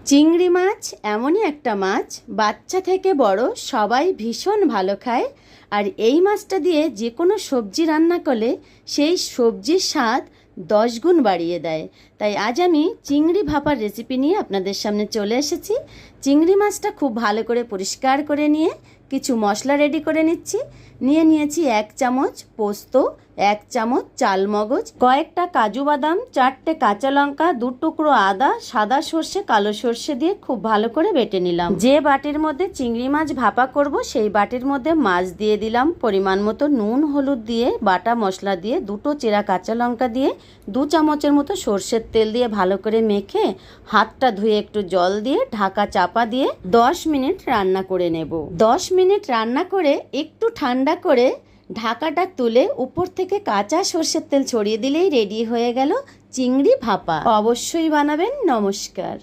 চিংড়ি মাছ এমনই একটা মাছ, বাচ্চা থেকে বড় সবাই ভীষণ ভালো খায়। আর এই মাছটা দিয়ে যে কোনো সবজি রান্না করলে সেই সবজির স্বাদ 10 গুণ বাড়িয়ে দেয়। তাই আজ আমি চিংড়ি ভাপার রেসিপি নিয়ে আপনাদের সামনে চলে এসেছি। চিংড়ি মাছটা খুব ভালো করে পরিষ্কার করে নিয়ে কিছু মশলা রেডি করে নিচ্ছি। নিয়েছি 1 চামচ পোস্ত, 1 চামচ চালমগজ, কয়েকটা কাজু বাদাম, 4টে কাঁচা লঙ্কা, 2 টুকরো আদা, সাদা সর্ষে, কালো সর্ষে দিয়ে খুব ভালো করে বেটে নিলাম। যে বাটির মধ্যে চিংড়ি মাছ ভাপা করব সেই বাটির মধ্যে মাছ দিয়ে দিলাম। পরিমাণ মতো নুন হলুদ দিয়ে বাটা মশলা দিয়ে 2টো চেরা কাঁচা লঙ্কা দিয়ে 2 চামচের মতো সর্ষের তেল দিয়ে ভালো করে মেখে হাতটা ধুয়ে একটু জল দিয়ে ঢাকা চাপা দিয়ে 10 মিনিট রান্না করে নেব। 10 মিনিট রান্না করে একটু ঠান্ডা করে ঢাকাটা তুলে উপর থেকে কাঁচা সর্ষের তেল ছড়িয়ে দিলেই রেডি হয়ে গেল চিংড়ি ভাপা। অবশ্যই বানাবেন। নমস্কার।